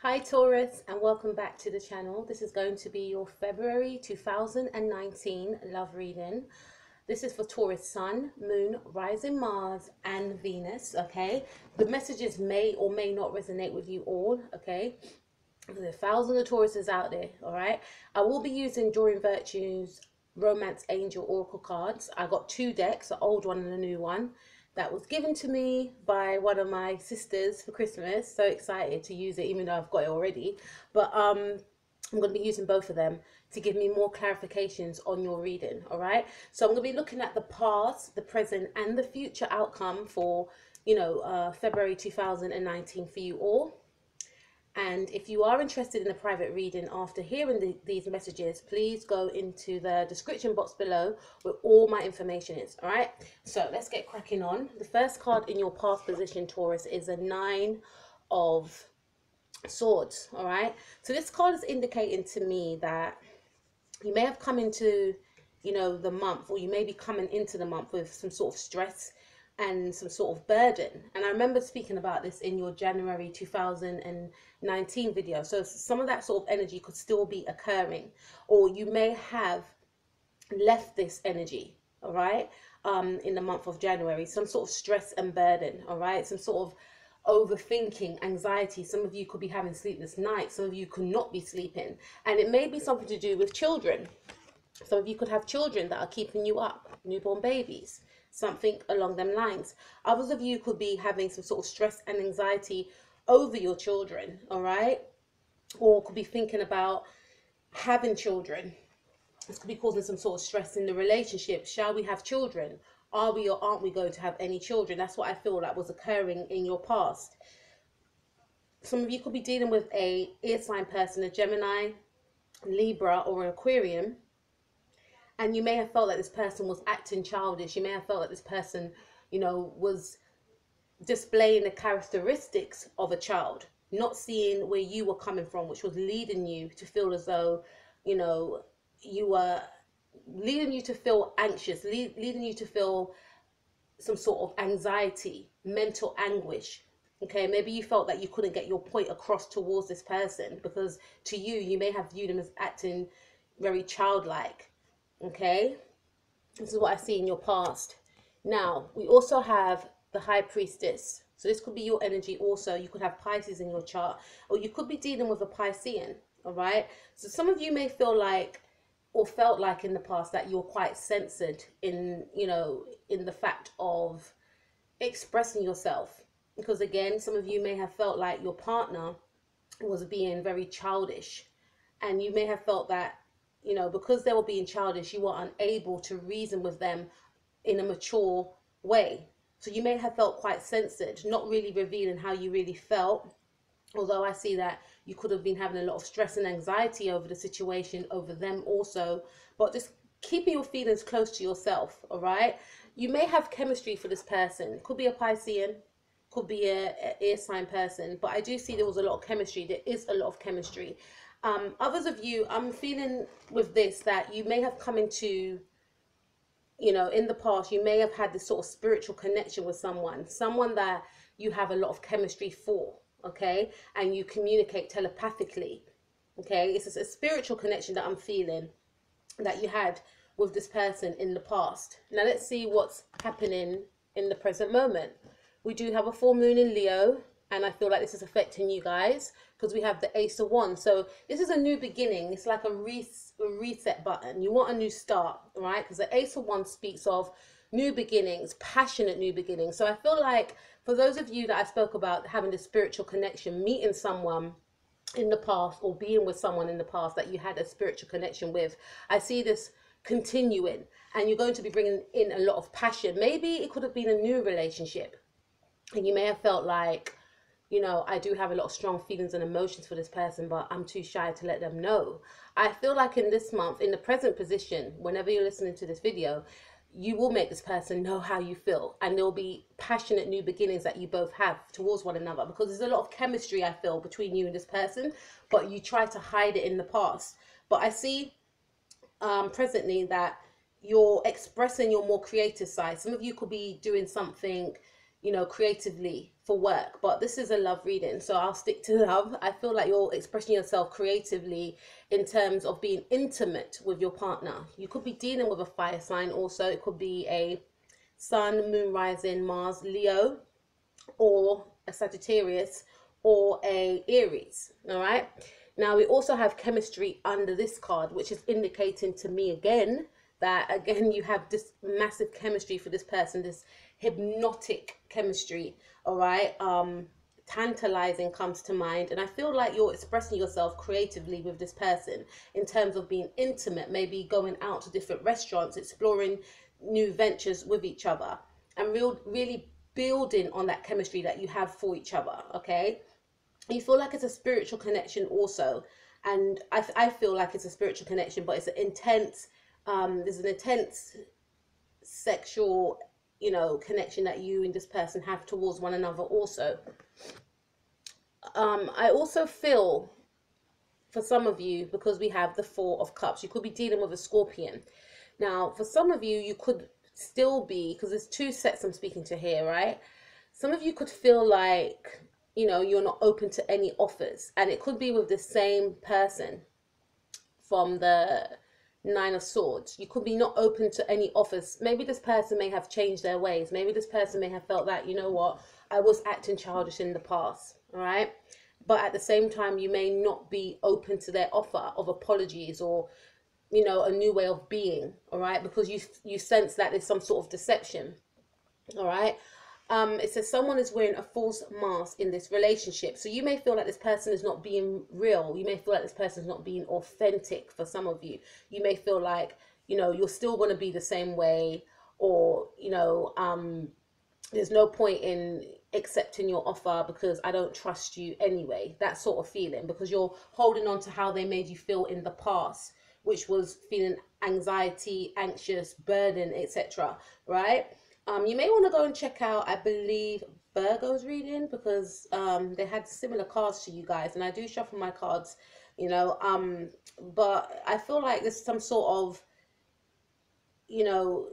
Hi Taurus, and welcome back to the channel. This is going to be your February 2019 love reading. This is for Taurus Sun, Moon, Rising Mars and Venus, okay? The messages may or may not resonate with you all, okay? There's thousands of Tauruses out there, all right? I will be using Drawing Virtues Romance Angel Oracle cards. I got two decks, an old one and a new one. That was given to me by one of my sisters for Christmas. So excited to use it, even though I've got it already. But I'm going to be using both of them to give me more clarifications on your reading, all right? So I'm going to be looking at the past, the present, and the future outcome for, February 2019 for you all. And if you are interested in a private reading after hearing these messages, please go into the description box below where all my information is. All right, so let's get cracking on. The first card in your past position, Taurus, is a Nine of Swords. All right, so this card is indicating to me that you may have come into, the month, or you may be coming into the month with some sort of stress and some sort of burden. And I remember speaking about this in your January 2019 video. So some of that sort of energy could still be occurring, or you may have left this energy, all right, in the month of January. Some sort of stress and burden, all right, some sort of overthinking, anxiety. Some of you could be having sleepless nights. Some of you could not be sleeping, and it may be something to do with children. Some of you could have children that are keeping you up, newborn babies, something along them lines. Others of you could be having some sort of stress and anxiety over your children, all right? Or could be thinking about having children. This could be causing some sort of stress in the relationship. Shall we have children? Are we or aren't we going to have any children? That's what I feel like was occurring in your past. Some of you could be dealing with a air sign person, a Gemini, Libra, or an Aquarian. And you may have felt that this person was acting childish. You may have felt that this person, was displaying the characteristics of a child, not seeing where you were coming from, which was leading you to feel as though, you were leading you to feel anxious, leading you to feel some sort of anxiety, mental anguish. Okay, maybe you felt that you couldn't get your point across towards this person because to you, you may have viewed them as acting very childlike. Okay, this is what I see in your past. Now, we also have the High Priestess. So this could be your energy also. You could have Pisces in your chart, or you could be dealing with a Piscean, all right? So some of you may feel like, or felt like in the past, that you're quite censored in, in the fact of expressing yourself. Because again, some of you may have felt like your partner was being very childish, and you may have felt that, because they were being childish, you were unable to reason with them in a mature way. So you may have felt quite censored, not really revealing how you really felt. Although I see that you could have been having a lot of stress and anxiety over the situation, over them also. But just keeping your feelings close to yourself, all right? You may have chemistry for this person. Could be a Piscean, could be a air sign person. But I do see there was a lot of chemistry. There is a lot of chemistry. Others of you, I'm feeling with this that you may have come into, in the past, you may have had this sort of spiritual connection with someone that you have a lot of chemistry for, okay? And you communicate telepathically, okay? It's a spiritual connection that I'm feeling that you had with this person in the past. Now let's see what's happening in the present moment. We do have a full moon in Leo, and I feel like this is affecting you guys because we have the Ace of Wands. So this is a new beginning. It's like a reset button. You want a new start, right? Because the Ace of Wands speaks of new beginnings, passionate new beginnings. So I feel like for those of you that I spoke about having the spiritual connection, meeting someone in the past or being with someone in the past that you had a spiritual connection with, I see this continuing, and you're going to be bringing in a lot of passion. Maybe it could have been a new relationship, and you may have felt like, I do have a lot of strong feelings and emotions for this person, but I'm too shy to let them know. I feel like in this month, in the present position, whenever you're listening to this video, you will make this person know how you feel, and there'll be passionate new beginnings that you both have towards one another, because there's a lot of chemistry I feel between you and this person, but you try to hide it in the past. But I see presently that you're expressing your more creative side. Some of you could be doing something, creatively for work, but this is a love reading, so I'll stick to love. I feel like you're expressing yourself creatively in terms of being intimate with your partner. You could be dealing with a fire sign also. It could be a Sun, Moon, Rising, Mars, Leo, or a Sagittarius, or a Aries. All right. Now we also have chemistry under this card, which is indicating to me again that you have this massive chemistry for this person, this hypnotic chemistry. All right. Tantalizing comes to mind, and I feel like you're expressing yourself creatively with this person in terms of being intimate, maybe going out to different restaurants, exploring new ventures with each other, and really building on that chemistry that you have for each other. Okay, you feel like it's a spiritual connection also, and I feel like it's a spiritual connection, but it's an intense there's an intense sexual, you know, connection that you and this person have towards one another also. I also feel for some of you, because we have the Four of Cups, you could be dealing with a Scorpion. Now, for some of you, you could still be, because there's two sets I'm speaking to here, right? Some of you could feel like, you know, you're not open to any offers, and it could be with the same person from the Nine of Swords. You could be not open to any offers. Maybe this person may have changed their ways. Maybe this person may have felt that, you know what, I was acting childish in the past, all right? But at the same time, you may not be open to their offer of apologies or, you know, a new way of being, all right? Because you sense that there's some sort of deception, all right? It says someone is wearing a false mask in this relationship. So you may feel like this person is not being real. You may feel like this person is not being authentic for some of you. You may feel like, you know, you're still going to be the same way, or, you know, there's no point in accepting your offer because I don't trust you anyway. That sort of feeling, because you're holding on to how they made you feel in the past, which was feeling anxiety, anxious, burden, etc. Right? You may want to go and check out, I believe, Virgo's reading, because they had similar cards to you guys, and I do shuffle my cards, you know, but I feel like there's some sort of, you know,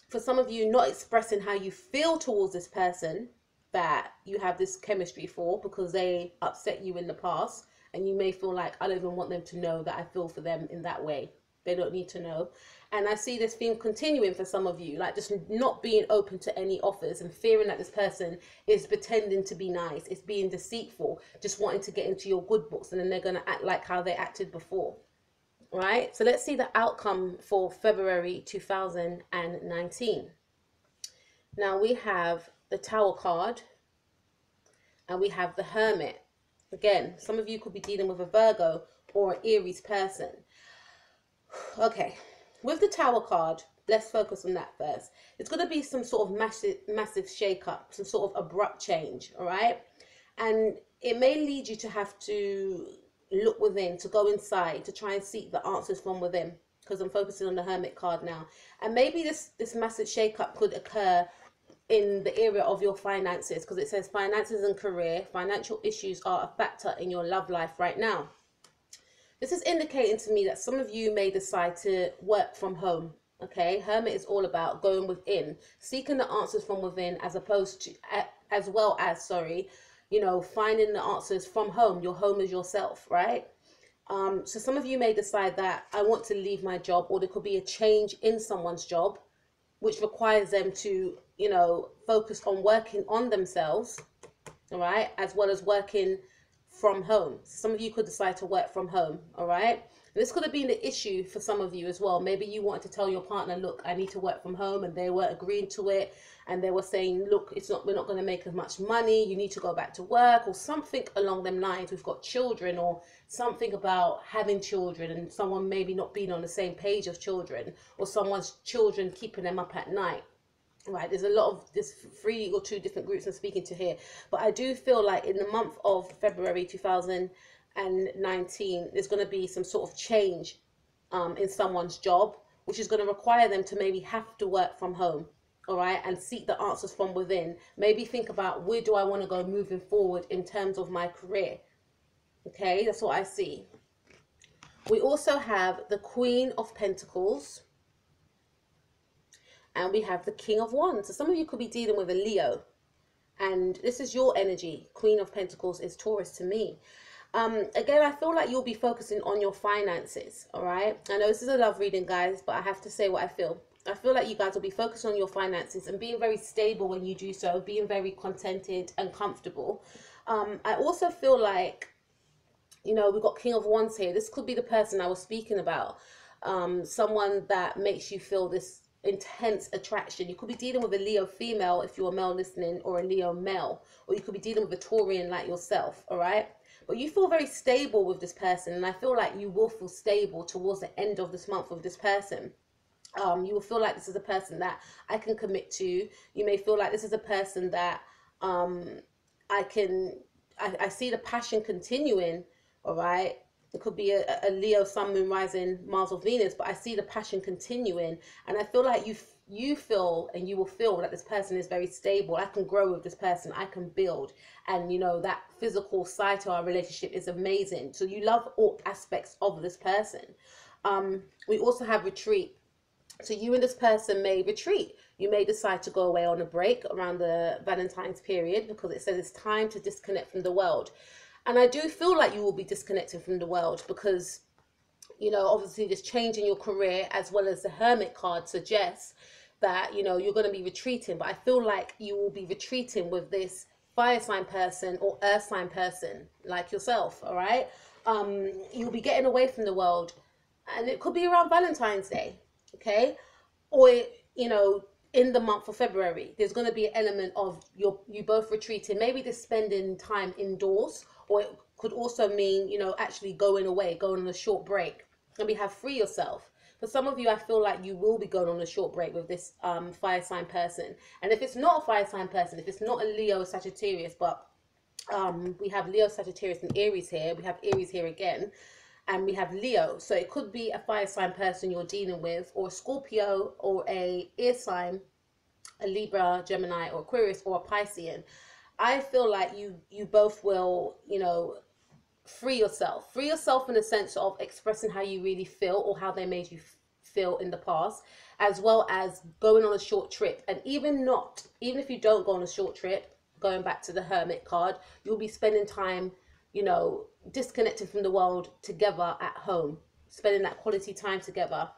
for some of you, not expressing how you feel towards this person that you have this chemistry for, because they upset you in the past, and you may feel like, I don't even want them to know that I feel for them in that way. They don't need to know. And I see this theme continuing for some of you, like just not being open to any offers and fearing that this person is pretending to be nice, is being deceitful, just wanting to get into your good books, and then they're going to act like how they acted before. Right? So let's see the outcome for February 2019. Now we have the Tower card, and we have the Hermit. Again, some of you could be dealing with a Virgo or an Aries person. Okay, with the Tower card, let's focus on that first. It's going to be some sort of massive shake-up, some sort of abrupt change, all right? And it may lead you to have to look within, to go inside, to try and seek the answers from within, because I'm focusing on the Hermit card now. And maybe this massive shake-up could occur in the area of your finances, because it says finances and career. Financial issues are a factor in your love life right now. This is indicating to me that some of you may decide to work from home. Okay, Hermit is all about going within, seeking the answers from within, as opposed to, as well as, sorry, you know, finding the answers from home. Your home is yourself, right? So some of you may decide that I want to leave my job, or there could be a change in someone's job, which requires them to, you know, focus on working on themselves, all right, as well as working from home. Some of you could decide to work from home, all right? And this could have been the issue for some of you as well. Maybe you wanted to tell your partner, look, I need to work from home, and they weren't agreeing to it, and they were saying, look, we're not going to make as much money, you need to go back to work, or something along them lines. We've got children, or something about having children, and someone maybe not being on the same page of children, or someone's children keeping them up at night. Right, there's a lot of this 3 or 2 different groups I'm speaking to here, but I do feel like in the month of February 2019, there's going to be some sort of change in someone's job, which is going to require them to maybe have to work from home, all right, and seek the answers from within. Maybe think about, where do I want to go moving forward in terms of my career? Okay, that's what I see. We also have the Queen of Pentacles, and we have the King of Wands. So some of you could be dealing with a Leo, And this is your energy. Queen of Pentacles is Taurus to me. Again, I feel like you'll be focusing on your finances, all right? I know this is a love reading, guys, but I have to say what I feel. I feel like you guys will be focused on your finances and being very stable when you do so, being very contented and comfortable. I also feel like, you know, we've got King of Wands here. This could be the person I was speaking about. Someone that makes you feel this intense attraction. You could be dealing with a Leo female if you're a male listening, or a Leo male, or you could be dealing with a Taurian like yourself, all right? But you feel very stable with this person, and I feel like you will feel stable towards the end of this month with this person. You will feel like this is a person that I can commit to. You may feel like this is a person that I see the passion continuing, all right? It could be a Leo, Sun, Moon, Rising, Mars or Venus, but I see the passion continuing, and I feel like you feel, and you will feel that this person is very stable. I can grow with this person, I can build, and you know, that physical side to our relationship is amazing. So you love all aspects of this person. We also have retreat. So you and this person may retreat. You may decide to go away on a break around the Valentine's period, because it says it's time to disconnect from the world. And I do feel like you will be disconnecting from the world because, you know, obviously this change in your career, as well as the Hermit card, suggests that, you know, you're going to be retreating. But I feel like you will be retreating with this fire sign person or earth sign person like yourself, all right? You'll be getting away from the world, and it could be around Valentine's Day, okay? Or, you know, in the month of February, there's going to be an element of you both retreating, maybe just spending time indoors, or it could also mean, you know, actually going away, going on a short break. And we have free yourself. For some of you, I feel like you will be going on a short break with this fire sign person. And if it's not a fire sign person, if it's not a Leo, Sagittarius, but we have Leo, Sagittarius and Aries here. We have Aries here again. And we have Leo. So it could be a fire sign person you're dealing with, or a Scorpio, or a air sign, a Libra, Gemini, or Aquarius, or a Piscean. I feel like you both will, you know, free yourself in the sense of expressing how you really feel, or how they made you feel in the past, as well as going on a short trip. And even if you don't go on a short trip, going back to the Hermit card, you'll be spending time, you know, disconnected from the world together at home, spending that quality time together.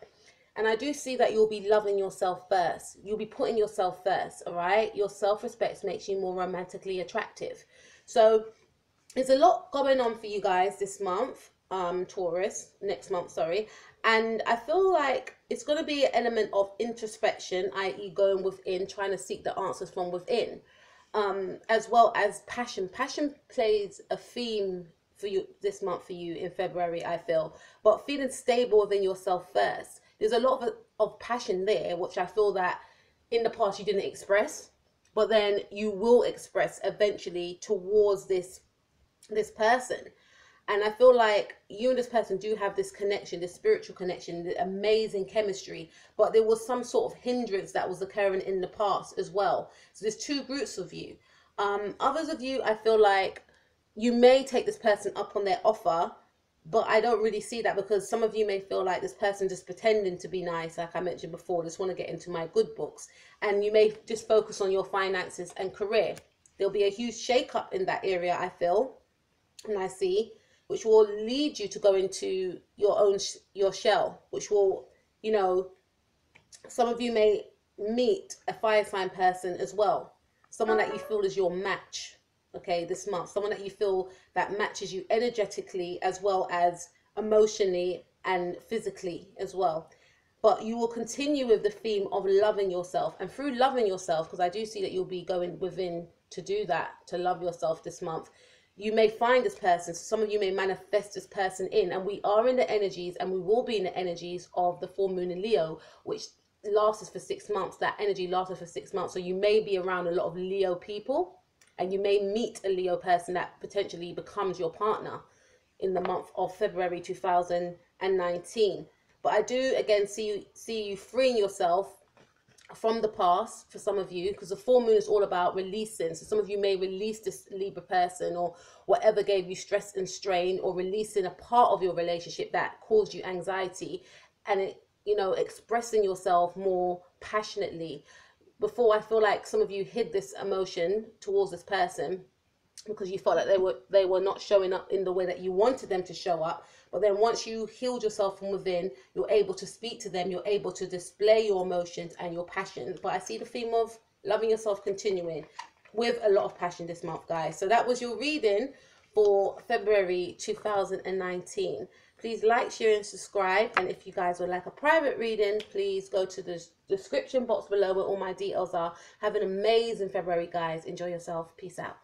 And I do see that you'll be loving yourself first. You'll be putting yourself first, all right? Your self-respect makes you more romantically attractive. So there's a lot going on for you guys this month, Taurus, next month, sorry. And I feel like it's going to be an element of introspection, i.e. going within, trying to seek the answers from within, as well as passion. Passion plays a theme for you this month for you in February, I feel. But feeling stable within yourself first. There's a lot of passion there, which I feel that in the past you didn't express, but then you will express eventually towards this person. And I feel like you and this person do have this connection, this spiritual connection, the amazing chemistry, but there was some sort of hindrance that was occurring in the past as well. So there's two groups of you. Others of you, I feel like you may take this person up on their offer, but I don't really see that, because some of you may feel like this person just pretending to be nice, like I mentioned before, just want to get into my good books. And you may just focus on your finances and career. There'll be a huge shake-up in that area, I feel, and I see, which will lead you to go into your shell, which will, you know, some of you may meet a fire sign person as well. Someone that you feel is your match. Okay, this month, someone that you feel that matches you energetically, as well as emotionally and physically as well. But you will continue with the theme of loving yourself, and through loving yourself, because I do see that you'll be going within to do that, to love yourself this month, you may find this person. So some of you may manifest this person in, and we are in the energies, and we will be in the energies of the full moon in Leo, which lasts for 6 months. That energy lasts for 6 months. So you may be around a lot of Leo people, and you may meet a Leo person that potentially becomes your partner in the month of February 2019. But I do again see you freeing yourself from the past for some of you, because the full moon is all about releasing. So some of you may release this Libra person, or whatever gave you stress and strain, or releasing a part of your relationship that caused you anxiety, and it, you know, expressing yourself more passionately. before, I feel like some of you hid this emotion towards this person because you felt like they were not showing up in the way that you wanted them to show up. But then once you healed yourself from within, you're able to speak to them, you're able to display your emotions and your passions. But I see the theme of loving yourself continuing with a lot of passion this month, guys. So that was your reading for February 2019. Please like, share and subscribe, and if you guys would like a private reading, please go to the description box below where all my details are. Have an amazing February, guys. Enjoy yourself. Peace out.